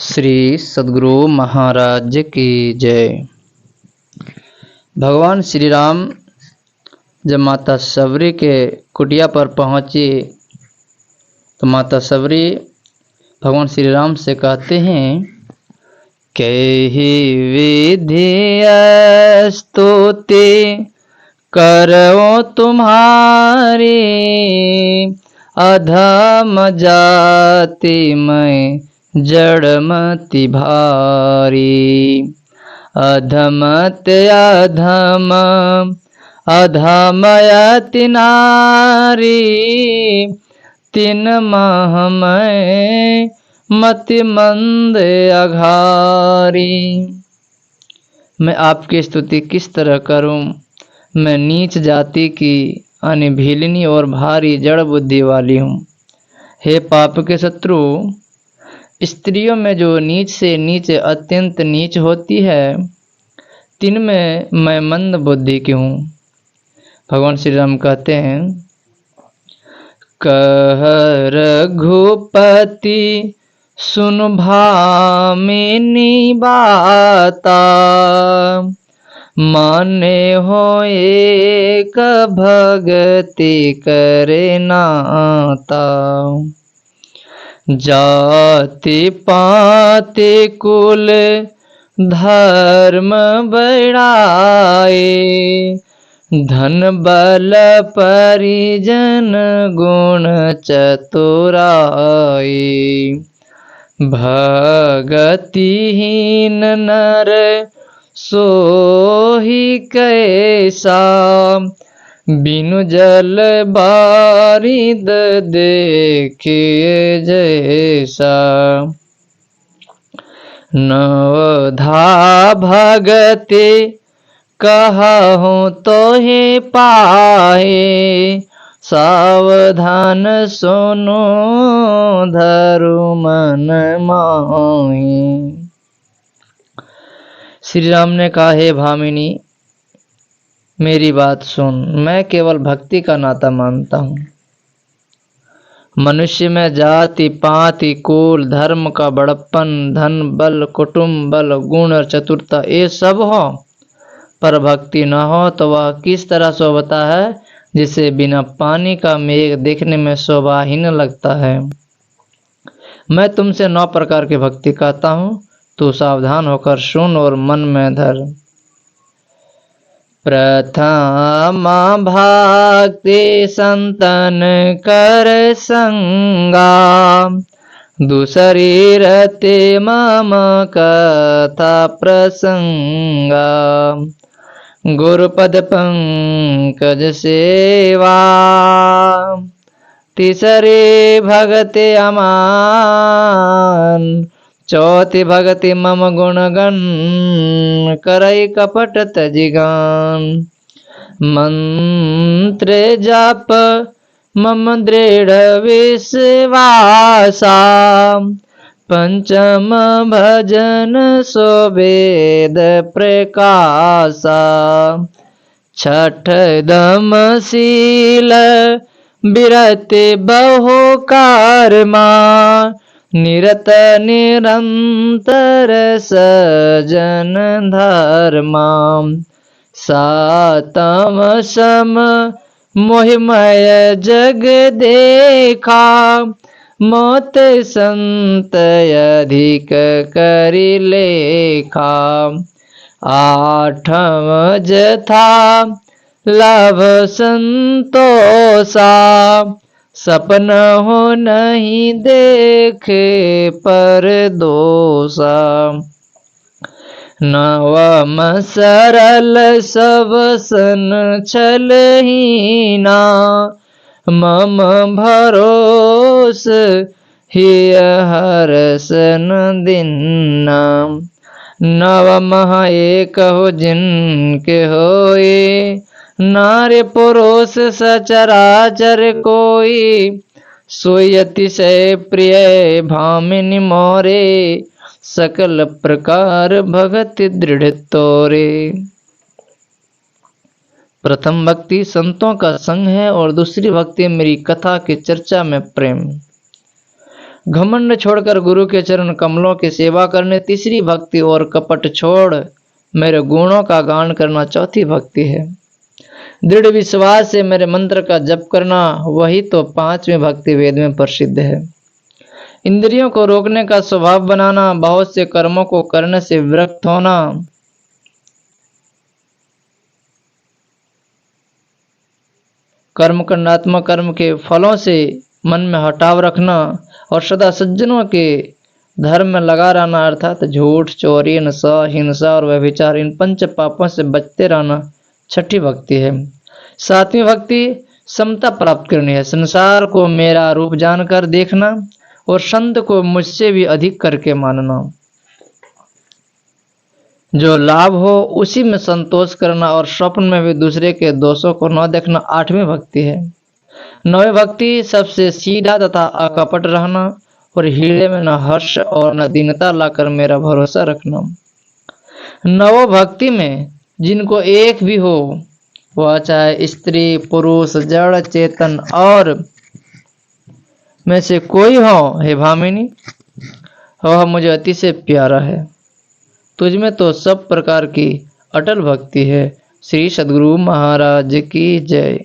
श्री सद्गुरु महाराज की जय। भगवान श्री राम जब माता सबरी के कुटिया पर पहुंची तो माता सबरी भगवान श्री राम से कहते हैं, कही विधि स्तुति करो तुम्हारी, अधम जाति में जड़मति भारी। अधमत अधम अधमयति नारी, तीन माह में मति मंद अघारी। मैं आपकी स्तुति किस तरह करूं? मैं नीच जाति की अनिभीलिनी और भारी जड़ बुद्धि वाली हूँ। हे पाप के शत्रु, स्त्रियों में जो नीच से नीच अत्यंत नीच होती है, तिनमें मैं मंद बुद्धि की हूँ। भगवान श्री राम कहते हैं, कह रघुपति सुन भामिनी बाता, माने हो एक भगति करे नाता। जाति पाति कुल धर्म बढ़ाए, धन बल परिजन गुण चतुराई। भगतिहीन नर सोहि कैसा, बिनु जल बारिद देखिए जैसा। नवधा भगति कहूँ तो ही पाए, सावधान सुनो धरु मन माही। श्री राम ने कहा, हे भामिनी, मेरी बात सुन। मैं केवल भक्ति का नाता मानता हूँ। मनुष्य में जाति पाति कुल धर्म का बड़प्पन, धन बल कुटुंब बल गुण और चतुरता ये सब हो, पर भक्ति न हो तो वह किस तरह शोभता है, जिसे बिना पानी का मेघ देखने में शोभाहीन लगता है। मैं तुमसे 9 प्रकार की भक्ति कहता हूँ, तू सावधान होकर सुन और मन में धर। प्रथम भक्ति संतन कर संगा, दूसरी रते मम कथा प्रसंगा। गुरुपद पंकज सेवा, तीसरी भगति अमान। चौथी भगति मम गुणगण, करई कपट तजिगान। मंत्र जाप मम दृढ़ विश्वासा, पंचम भजन सो वेद प्रकाशा। छठ दम शील विरति बहु कर्मा, निरत निरंतर सजन धर्मा। सातम सम मोहिमय जग देखा, मौत संत अधिक करि लेखा। आठम जथा लाभ संतोषा, सपन हो नहीं देखे पर दोषा। नवम सरल सब सन छलहीना, मम भरोस हिय हरसन दिन्ना। नवम एक हो जिनके होए, नार्य पुरुष सचराचर कोई। सोई अतिशय प्रिय भामिनी मोरे, सकल प्रकार भगति दृढ़ तोरे। प्रथम भक्ति संतों का संग है और दूसरी भक्ति मेरी कथा की चर्चा में प्रेम। घमंड छोड़कर गुरु के चरण कमलों की सेवा करने तीसरी भक्ति और कपट छोड़ मेरे गुणों का गान करना चौथी भक्ति है। दृढ़ विश्वास से मेरे मंत्र का जप करना वही तो पांचवी भक्ति वेद में प्रसिद्ध है। इंद्रियों को रोकने का स्वभाव बनाना, बहुत से कर्मों को करने से विरक्त होना, कर्मकांडात्मक कर्म के फलों से मन में हटाव रखना और सदा सज्जनों के धर्म में लगा रहना, अर्थात झूठ, चोरी, नशा, हिंसा और व्यभिचार, इन पंच पापों से बचते रहना छठी भक्ति है। सातवीं भक्ति समता प्राप्त करनी है। संसार को मेरा रूप जानकर देखना और संत को मुझसे भी अधिक करके मानना। जो लाभ हो उसी में संतोष करना और स्वप्न में भी दूसरे के दोषों को न देखना आठवीं भक्ति है। नौवीं भक्ति सबसे सीधा तथा अकपट रहना और हृदय में न हर्ष और न दीनता लाकर मेरा भरोसा रखना। नवो भक्ति में जिनको एक भी हो, वह चाहे स्त्री, पुरुष, जड़, चेतन और में से कोई हो, हे भामिनी, वह मुझे अति से प्यारा है। तुझमें तो सब प्रकार की अटल भक्ति है। श्री सद्गुरु महाराज की जय।